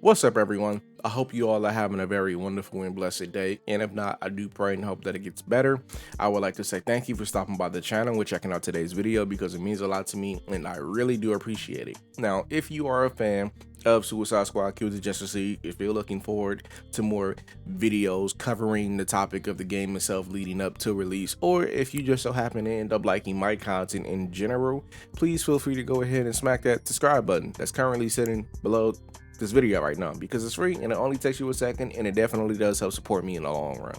What's up, everyone? I hope you all are having a very wonderful and blessed day. And if not, I do pray and hope that it gets better. I would like to say thank you for stopping by the channel and checking out today's video because it means a lot to me and I really do appreciate it. Now, if you are a fan of Suicide Squad Kill the Justice League, if you're looking forward to more videos covering the topic of the game itself leading up to release, or if you just so happen to end up liking my content in general, please feel free to go ahead and smack that subscribe button that's currently sitting below this video right now because it's free and it only takes you a second, and it definitely does help support me in the long run.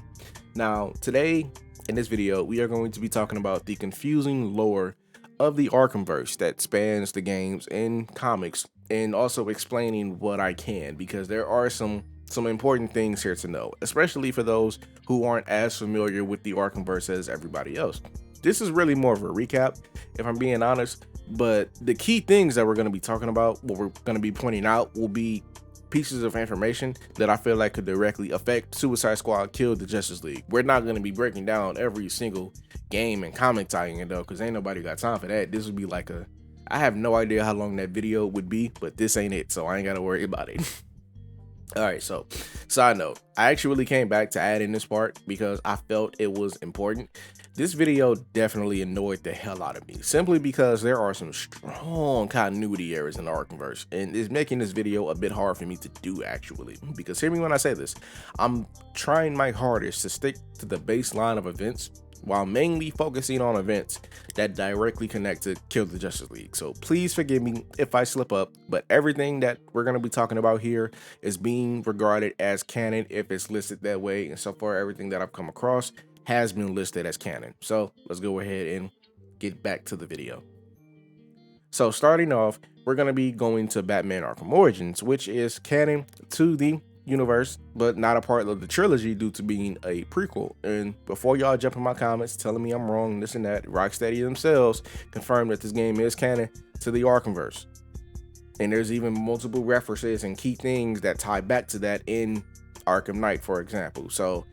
Now, today in this video, we are going to be talking about the confusing lore of the Arkhamverse that spans the games and comics, and also explaining what I can, because there are some important things here to know, especially for those who aren't as familiar with the Arkhamverse as everybody else. This is really more of a recap, if I'm being honest, but the key things that we're going to be talking about, what we're going to be pointing out, will be pieces of information that I feel like could directly affect Suicide Squad Kill the Justice League. We're not going to be breaking down every single game and comic tie-in though, because ain't nobody got time for that. This would be like I have no idea how long that video would be, but this ain't it, so I ain't got to worry about it. All right, so side note, I actually came back to add in this part because I felt it was important. This video definitely annoyed the hell out of me, simply because there are some strong continuity errors in the Arkhamverse, and it's making this video a bit hard for me to do actually, because hear me when I say this, I'm trying my hardest to stick to the baseline of events while mainly focusing on events that directly connect to Kill the Justice League. So please forgive me if I slip up, but everything that we're going to be talking about here is being regarded as canon if it's listed that way, and so far everything that I've come across has been listed as canon. So let's go ahead and get back to the video. So starting off, we're going to be going to Batman Arkham Origins, which is canon to the universe, but not a part of the trilogy due to being a prequel. And before y'all jump in my comments telling me I'm wrong, this and that, Rocksteady themselves confirmed that this game is canon to the Arkhamverse. And there's even multiple references and key things that tie back to that in Arkham Knight, for example. So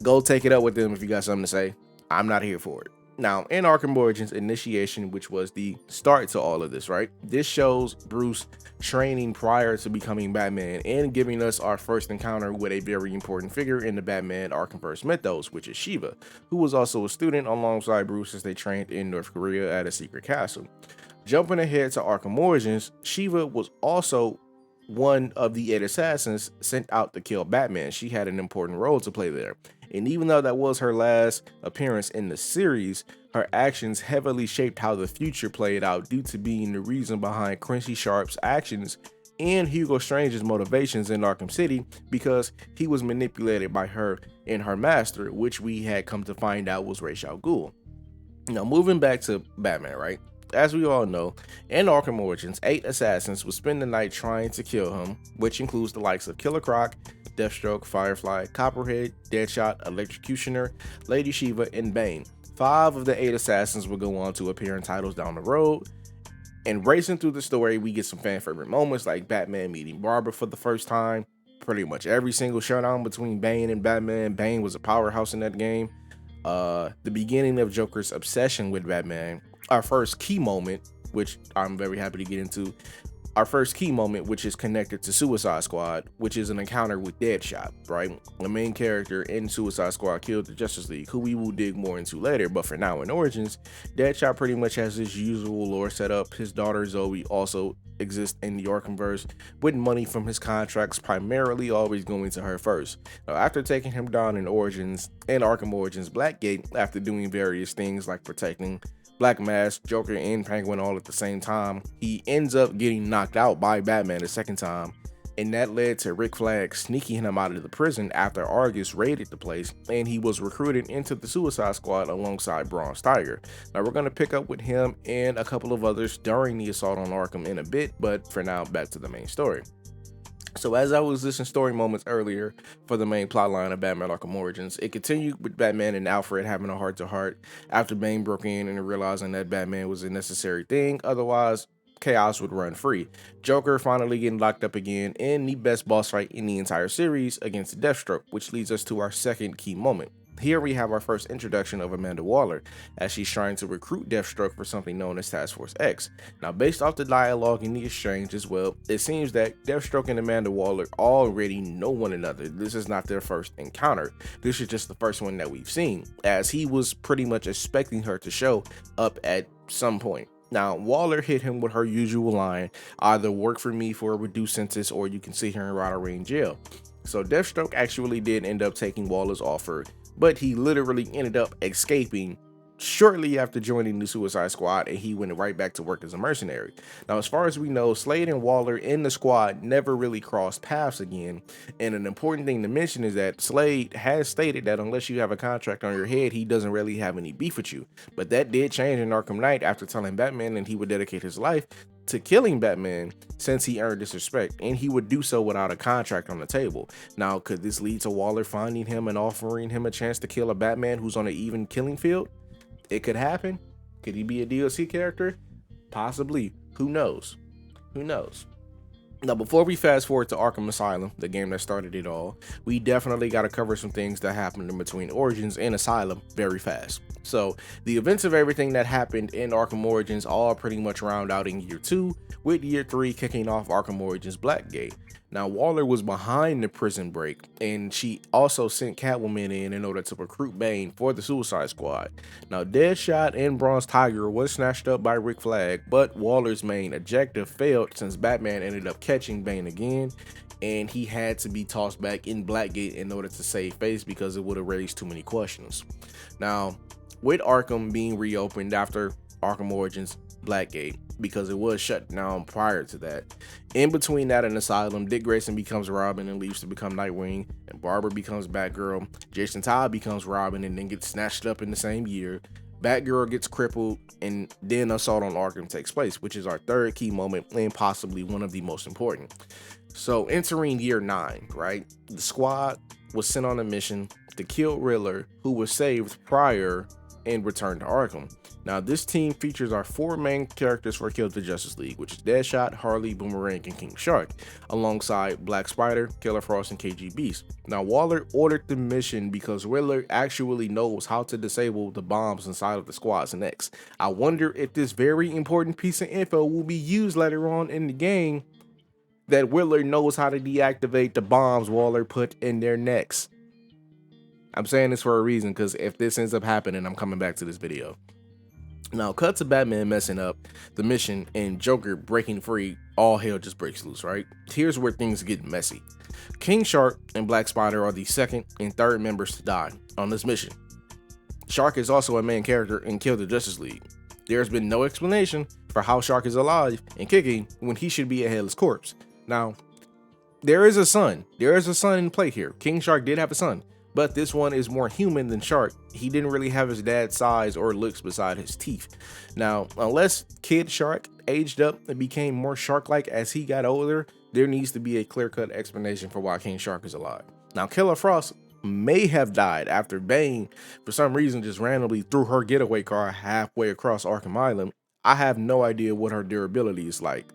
go take it up with them if you got something to say. I'm not here for it. Now, in Arkham Origins Initiation, which was the start to all of this, right? This shows Bruce training prior to becoming Batman and giving us our first encounter with a very important figure in the Batman Arkhamverse mythos, which is Shiva, who was also a student alongside Bruce as they trained in North Korea at a secret castle. Jumping ahead to Arkham Origins, Shiva was also one of the 8 assassins sent out to kill Batman. She had an important role to play there. And even though that was her last appearance in the series, her actions heavily shaped how the future played out due to being the reason behind Quincy Sharp's actions and Hugo Strange's motivations in Arkham City, because he was manipulated by her and her master, which we had come to find out was Ra's al Ghul. Now, moving back to Batman, right? As we all know, in Arkham Origins, 8 assassins would spend the night trying to kill him, which includes the likes of Killer Croc, Deathstroke, Firefly, Copperhead, Deadshot, Electrocutioner, Lady Shiva, and Bane. 5 of the 8 assassins would go on to appear in titles down the road. And racing through the story, we get some fan favorite moments like Batman meeting Barbara for the first time. Pretty much every single showdown between Bane and Batman. Bane was a powerhouse in that game. The beginning of Joker's obsession with Batman. Our first key moment, which I'm very happy to get into, which is connected to Suicide Squad, which is an encounter with Deadshot, right? The main character in Suicide Squad Kill the Justice League, who we will dig more into later. But for now, in Origins, Deadshot pretty much has his usual lore set up. His daughter Zoe also exists in the Arkhamverse, with money from his contracts primarily always going to her first. Now, after taking him down in Origins and Arkham Origins Blackgate, after doing various things like protecting Black Mask, Joker, and Penguin all at the same time, he ends up getting knocked out by Batman the second time, and that led to Rick Flag sneaking him out of the prison after Argus raided the place, and he was recruited into the Suicide Squad alongside Bronze Tiger. Now, we're going to pick up with him and a couple of others during the assault on Arkham in a bit, but for now, back to the main story. So as I was listing story moments earlier for the main plotline of Batman Arkham Origins, it continued with Batman and Alfred having a heart-to-heart after Bane broke in and realizing that Batman was a necessary thing, otherwise chaos would run free. Joker finally getting locked up again in the best boss fight in the entire series against Deathstroke, which leads us to our second key moment. Here we have our first introduction of Amanda Waller, as she's trying to recruit Deathstroke for something known as Task Force X. Now, based off the dialogue in the exchange as well, it seems that Deathstroke and Amanda Waller already know one another. This is not their first encounter. This is just the first one that we've seen, as he was pretty much expecting her to show up at some point. Now, Waller hit him with her usual line, either work for me for a reduced sentence or you can sit here and rot away in jail. So Deathstroke actually did end up taking Waller's offer, but he literally ended up escaping shortly after joining the Suicide Squad, and he went right back to work as a mercenary. Now, as far as we know, Slade and Waller in the squad never really crossed paths again, and an important thing to mention is that Slade has stated that unless you have a contract on your head, he doesn't really have any beef with you. But that did change in Arkham Knight after telling Batman that he would dedicate his life to killing Batman since he earned this respect, and he would do so without a contract on the table. Now, could this lead to Waller finding him and offering him a chance to kill a Batman who's on an even killing field? It could happen. Could he be a DLC character? Possibly. Who knows? Who knows? Now, before we fast forward to Arkham Asylum, the game that started it all, we definitely got to cover some things that happened in between Origins and Asylum very fast. So, the events of everything that happened in Arkham Origins all pretty much round out in Year 2, with Year 3 kicking off Arkham Origins Blackgate. Now, Waller was behind the prison break, and she also sent Catwoman in order to recruit Bane for the Suicide Squad. Now, Deadshot and Bronze Tiger was snatched up by Rick Flag, but Waller's main objective failed since Batman ended up catching Bane again, and he had to be tossed back in Blackgate in order to save face because it would have raised too many questions. Now, with Arkham being reopened after Arkham Origins Blackgate, because it was shut down prior to that. In between that and Asylum, Dick Grayson becomes Robin and leaves to become Nightwing, and Barbara becomes Batgirl. Jason Todd becomes Robin and then gets snatched up in the same year. Batgirl gets crippled, and then Assault on Arkham takes place, which is our third key moment and possibly one of the most important. So entering Year 9, right? The squad was sent on a mission to kill Riddler, who was saved prior and returned to Arkham. Now, this team features our 4 main characters for Kill the Justice League, which is Deadshot, Harley, Boomerang, and King Shark, alongside Black Spider, Killer Frost, and KG Beast. Now, Waller ordered the mission because Riddler actually knows how to disable the bombs inside of the squad's necks. I wonder if this very important piece of info will be used later on in the game, that Riddler knows how to deactivate the bombs Waller put in their necks. I'm saying this for a reason, because if this ends up happening, I'm coming back to this video. Now, cut to Batman messing up the mission and Joker breaking free. All hell just breaks loose, right? Here's where things get messy. King Shark and Black Spider are the second and third members to die on this mission. Shark is also a main character in Kill the Justice League. There's been no explanation for how Shark is alive and kicking when he should be a headless corpse. Now, there is a son. There is a son in play here. King Shark did have a son, but this one is more human than Shark. He didn't really have his dad's size or looks beside his teeth. Now, unless Kid Shark aged up and became more shark-like as he got older, there needs to be a clear-cut explanation for why King Shark is alive. Now, Killer Frost may have died after Bane, for some reason, just randomly threw her getaway car halfway across Arkham Island. I have no idea what her durability is like.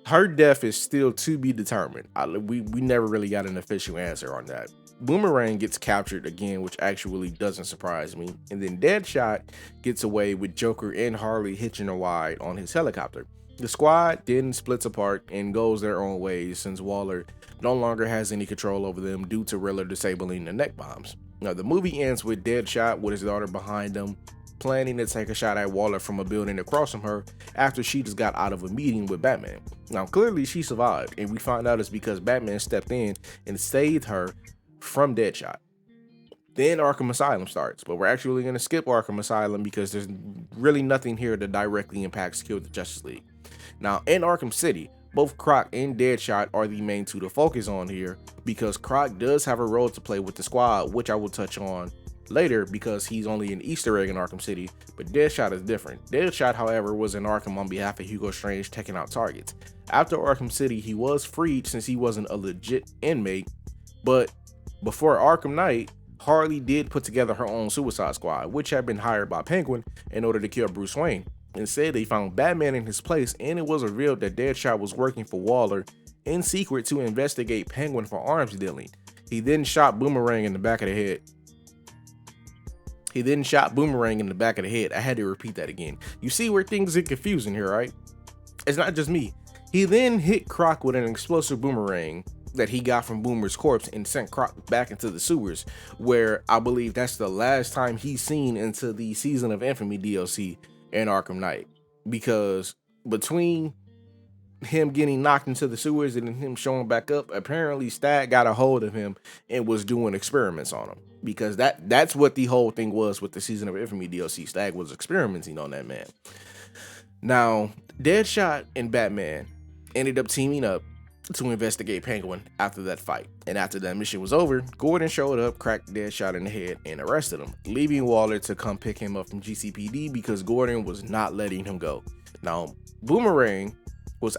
Her death is still to be determined. We never really got an official answer on that. Boomerang gets captured again, which actually doesn't surprise me. And then Deadshot gets away with Joker and Harley hitching a ride on his helicopter. The squad then splits apart and goes their own ways since Waller no longer has any control over them due to Riddler disabling the neck bombs. Now, the movie ends with Deadshot with his daughter behind him, planning to take a shot at Waller from a building across from her after she just got out of a meeting with Batman. Now, clearly she survived, and we find out it's because Batman stepped in and saved her from Deadshot. Then Arkham Asylum starts, but we're actually going to skip Arkham Asylum because there's really nothing here that directly impacts Kill the Justice League. Now, in Arkham City, both Croc and Deadshot are the main two to focus on here because Croc does have a role to play with the squad, which I will touch on later because he's only an Easter egg in Arkham City, but Deadshot is different. Deadshot, however, was in Arkham on behalf of Hugo Strange taking out targets. After Arkham City, he was freed since he wasn't a legit inmate, but before Arkham Knight, Harley did put together her own Suicide Squad, which had been hired by Penguin in order to kill Bruce Wayne. Instead, they found Batman in his place, and it was revealed that Deadshot was working for Waller in secret to investigate Penguin for arms dealing. He then shot Boomerang in the back of the head He then shot Boomerang in the back of the head. I had to repeat that again. You see where things get confusing here, right? It's not just me. He then hit Croc with an explosive boomerang that he got from Boomer's corpse and sent Croc back into the sewers, where I believe that's the last time he's seen into the Season of Infamy DLC in Arkham Knight. Because between him getting knocked into the sewers and him showing back up, apparently Stag got a hold of him and was doing experiments on him. Because that's what the whole thing was with the Season of Infamy DLC. Stag was experimenting on that man. Now, Deadshot and Batman ended up teaming up to investigate Penguin after that fight. And after that mission was over, Gordon showed up, cracked Deadshot in the head, and arrested him, leaving Waller to come pick him up from GCPD because Gordon was not letting him go. Now, Boomerang who was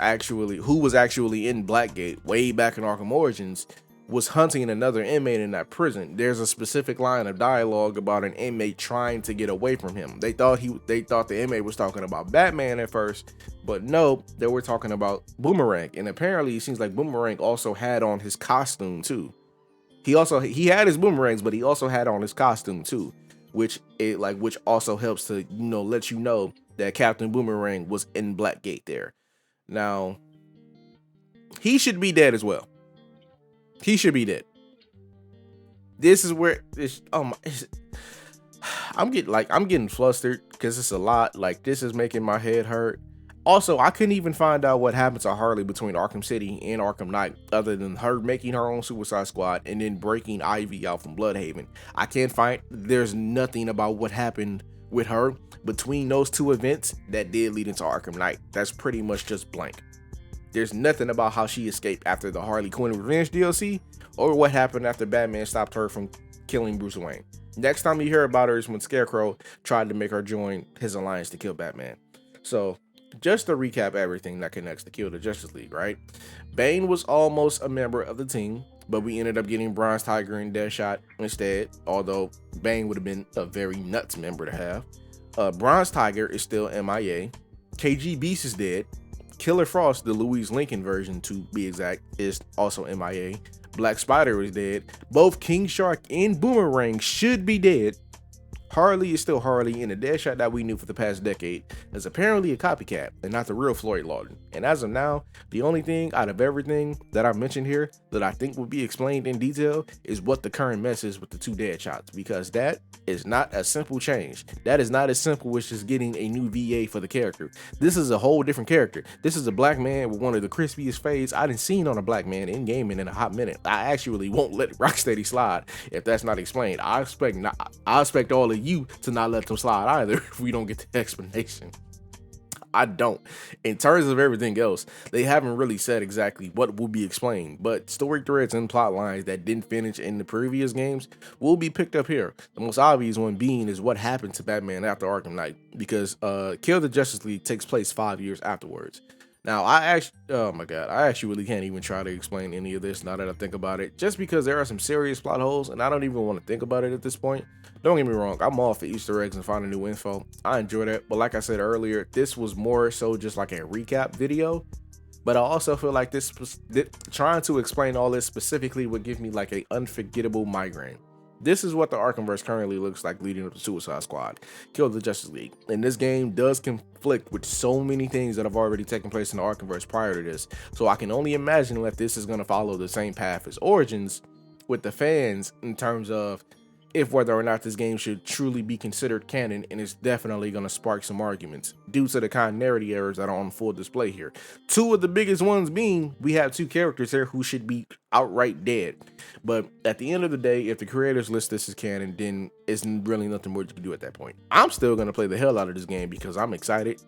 actually in Blackgate way back in Arkham Origins, was hunting another inmate in that prison. There's a specific line of dialogue about an inmate trying to get away from him. They thought the inmate was talking about Batman at first, but no, they were talking about Boomerang. And apparently it seems like Boomerang also had on his costume too. He had his boomerangs, but he also had on his costume too, which also helps to, let you know that Captain Boomerang was in Blackgate there. Now, he should be dead as well. He should be dead. This is where I'm getting flustered because it's a lot. Like, this is making my head hurt. Also, I couldn't even find out what happened to Harley between Arkham City and Arkham Knight, other than her making her own Suicide Squad and then breaking Ivy out from Bloodhaven. There's nothing about what happened with her between those two events that did lead into Arkham Knight. That's pretty much just blank. There's nothing about how she escaped after the Harley Quinn Revenge DLC or what happened after Batman stopped her from killing Bruce Wayne. Next time you hear about her is when Scarecrow tried to make her join his alliance to kill Batman. So, just to recap everything that connects to Kill the Justice League, right? Bane was almost a member of the team, but we ended up getting Bronze Tiger and Deadshot instead, although Bane would have been a very nuts member to have. Bronze Tiger is still MIA. KG Beast is dead. Killer Frost, the Louise Lincoln version to be exact, is also MIA. Black Spider is dead. Both King Shark and Boomerang should be dead. Harley is still Harley, and the Deadshot that we knew for the past decade is apparently a copycat and not the real Floyd Lawton. And as of now, the only thing out of everything that I've mentioned here that I think would be explained in detail is what the current mess is with the two Deadshots, because that is not a simple change. That is not as simple as just getting a new VA for the character. This is a whole different character. This is a black man with one of the crispiest fades I done seen on a black man in gaming in a hot minute. I actually won't let Rocksteady slide if that's not explained. I expect all of you to not let them slide either if we don't get the explanation. I don't. In terms of everything else, they haven't really said exactly what will be explained, but story threads and plot lines that didn't finish in the previous games will be picked up here. The most obvious one being is what happened to Batman after Arkham Knight, because Kill the Justice League takes place 5 years afterwards. Now, I actually really can't even try to explain any of this now that I think about it, just because there are some serious plot holes and I don't even want to think about it at this point. Don't get me wrong, I'm all for Easter eggs and finding new info. I enjoy that, but like I said earlier, this was more so just like a recap video. But I also feel like trying to explain all this specifically would give me like an unforgettable migraine. This is what the Arkhamverse currently looks like leading up to Suicide Squad, Kill the Justice League. And this game does conflict with so many things that have already taken place in the Arkhamverse prior to this. So I can only imagine that this is going to follow the same path as Origins with the fans in terms of whether or not this game should truly be considered canon, and it's definitely going to spark some arguments due to the continuity errors that are on full display here. Two of the biggest ones being we have two characters here who should be outright dead. But at the end of the day, if the creators list this as canon, then it's really nothing more you can do at that point. I'm still going to play the hell out of this game because I'm excited.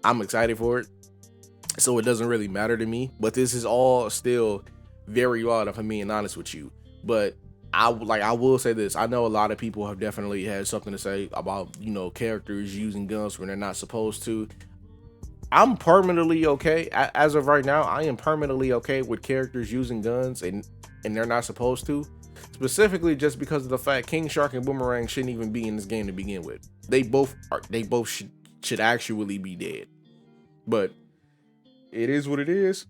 I'm excited for it. So it doesn't really matter to me. But this is all still very odd if I'm being honest with you. But I will say this. I know a lot of people have definitely had something to say about, characters using guns when they're not supposed to. I'm permanently okay. As of right now, I am permanently okay with characters using guns and they're not supposed to. Specifically just because of the fact King Shark and Boomerang shouldn't even be in this game to begin with. They both should actually be dead. But it is what it is.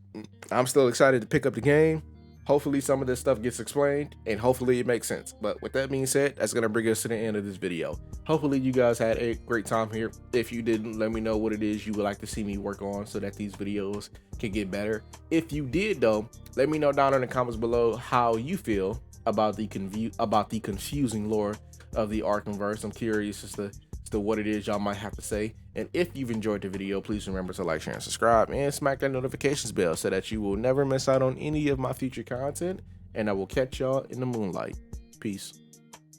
I'm still excited to pick up the game. Hopefully some of this stuff gets explained and hopefully it makes sense. But with that being said, that's gonna bring us to the end of this video. Hopefully you guys had a great time here. If you didn't, let me know what it is you would like to see me work on so that these videos can get better. If you did though, let me know down in the comments below how you feel about the confusing lore of the Arkhamverse. I'm curious as to what it is y'all might have to say. And if you've enjoyed the video, please remember to like, share, and subscribe, and smack that notifications bell so that you will never miss out on any of my future content. And I will catch y'all in the moonlight. Peace.